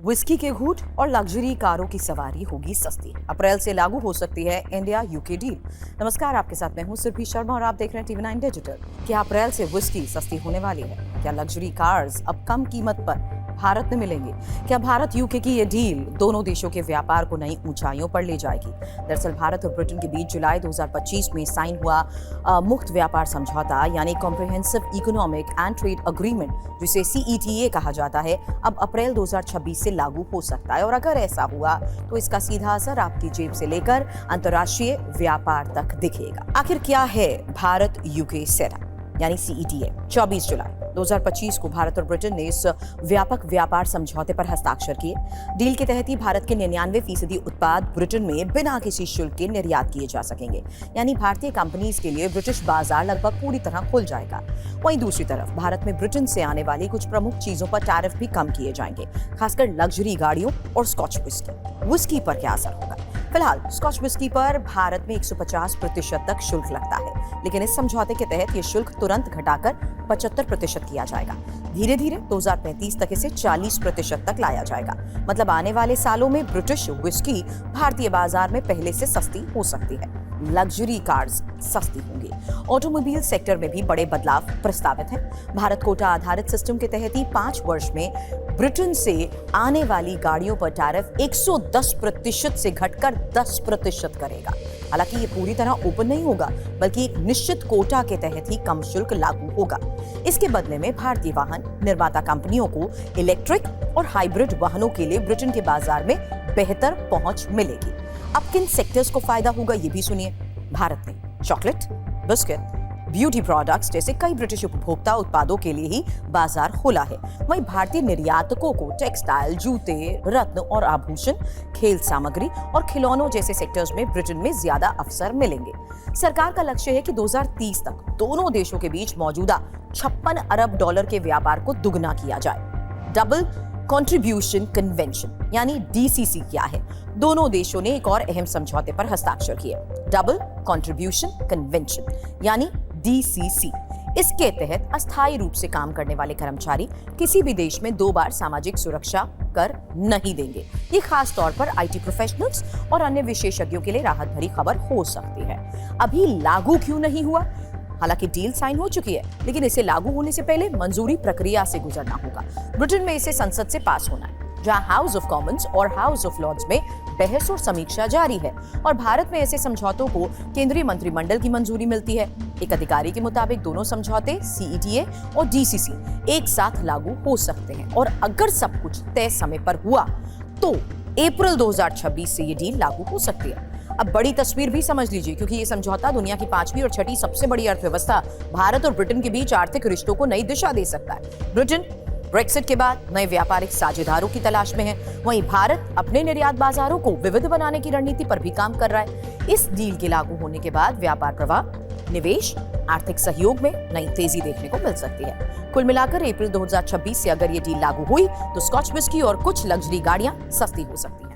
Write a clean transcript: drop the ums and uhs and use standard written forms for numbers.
Whisky के घूंट और लग्जरी कारों की सवारी होगी सस्ती। अप्रैल से लागू हो सकती है इंडिया यूके डील। नमस्कार, आपके साथ मैं हूं सुरभि शर्मा और आप देख रहे हैं TV9 डिजिटल। क्या अप्रैल से विस्की सस्ती होने वाली है? क्या लग्जरी कार्स अब कम कीमत पर भारत में मिलेंगे? क्या भारत यूके की ये डील दोनों देशों के व्यापार को नई ऊंचाइयों पर ले जाएगी? दरअसल भारत और ब्रिटेन के बीच जुलाई 2025 में साइन हुआ मुक्त व्यापार समझौता यानी comprehensive economic and trade agreement, जिसे CETA कहा जाता है, अब अप्रैल 2026 से लागू हो सकता है। और अगर ऐसा हुआ तो इसका सीधा असर आपकी जेब से लेकर अंतर्राष्ट्रीय व्यापार तक दिखेगा। आखिर क्या है भारत यूके सेटअप यानी CETA? 24 जुलाई 2025 को भारत और ब्रिटेन ने इस व्यापक व्यापार समझौते पर हस्ताक्षर किए। डील के तहत ही भारत के 99% उत्पाद ब्रिटेन में बिना किसी शुल्क के निर्यात किए जा सकेंगे, यानी भारतीय कंपनीज के लिए ब्रिटिश बाजार लगभग पूरी तरह खुल जाएगा। वहीं दूसरी तरफ भारत में ब्रिटेन से आने वाली कुछ प्रमुख चीजों पर टैरिफ भी कम किए जाएंगे, खासकर लग्जरी गाड़ियों और स्कॉच विस्की पर क्या असर होगा? फिलहाल स्कॉच विस्की पर भारत में 150% तक शुल्क लगता है, लेकिन इस समझौते के तहत ये शुल्क तुरंत घटाकर 75% किया जाएगा। धीरे धीरे 2035 तक इसे 40% तक लाया जाएगा। मतलब आने वाले सालों में ब्रिटिश विस्की भारतीय बाजार में पहले से सस्ती हो सकती है। लग्जरी कार्स सस्ती होंगी। ऑटोमोबाइल सेक्टर में भी बड़े बदलाव प्रस्तावित हैं। भारत कोटा आधारित सिस्टम के तहत ही 5 वर्ष में ब्रिटेन से आने वाली गाड़ियों पर टैरिफ 110% से घटकर 10% करेगा। हालांकि ये पूरी तरह ओपन नहीं होगा, बल्कि एक निश्चित कोटा के तहत ही कम शुल्क लागू होगा। इसके बदले में भारतीय वाहन निर्माता कंपनियों को इलेक्ट्रिक और हाइब्रिड वाहनों के लिए ब्रिटेन के बाजार में बेहतर पहुंच मिलेगी। अब किन सेक्टर्स को फायदा होगा ये भी सुनिए। भारत में चॉकलेट, बिस्किट, ब्यूटी प्रोडक्ट्स जैसे कई ब्रिटिश उपभोक्ता उत्पादों के लिए ही बाजार खुला है। वहीं भारतीय निर्यातकों को टेक्सटाइल, जूते, रत्न और आभूषण, खेल सामग्री और खिलौनों जैसे सेक्टर्स में ब्रिटेन में ज्यादा अवसर मिलेंगे। सरकार का लक्ष्य है कि 2030 तक दोनों देशों के बीच मौजूदा $56 अरब के व्यापार को दुगना किया जाए। डबल कंट्रीब्यूशन कन्वेंशन यानी DCC क्या है? दोनों देशों ने एक और अहम समझौते पर हस्ताक्षर किए, डबल कंट्रीब्यूशन कन्वेंशन यानी DCC। इसके तहत अस्थायी रूप से काम करने वाले कर्मचारी किसी भी देश में 2 बार सामाजिक सुरक्षा कर नहीं देंगे। ये खास तौर पर IT प्रोफेशनल्स और अन्य विशेषज्ञों के लिए राहत भरी खबर हो सकती है। अभी लागू क्यों नहीं हुआ? हालांकि डील साइन हो चुकी है, लेकिन इसे लागू होने से पहले मंजूरी प्रक्रिया से गुजरना होगा। ब्रिटेन में इसे संसद से पास होना है, जहां हाउस ऑफ कॉमन्स और हाउस ऑफ लॉर्ड्स में बहस और समीक्षा जारी है। और भारत में ऐसे समझौतों को केंद्रीय मंत्रिमंडल की मंजूरी मिलती है। एक अधिकारी के मुताबिक दोनों समझौते CETA और DCC एक साथ लागू हो सकते हैं, और अगर सब कुछ तय समय पर हुआ तो अप्रैल 2026 से ये डील लागू हो सकती है। अब बड़ी तस्वीर भी समझ लीजिए, क्योंकि ये समझौता दुनिया की 5वीं और 6ठी सबसे बड़ी अर्थव्यवस्था भारत और ब्रिटेन के बीच आर्थिक रिश्तों को नई दिशा दे सकता है। ब्रिटेन ब्रेक्सिट के बाद नए व्यापारिक साझेदारों की तलाश में है। वहीं भारत अपने निर्यात बाजारों को विविध बनाने की रणनीति पर भी काम कर रहा है। इस डील के लागू होने के बाद व्यापार प्रवाह, निवेश, आर्थिक सहयोग में नई तेजी देखने को मिल सकती है। कुल मिलाकर अप्रैल 2026 से अगर ये डील लागू हुई तो स्कॉच विस्की और कुछ लग्जरी गाड़ियां सस्ती हो सकती हैं।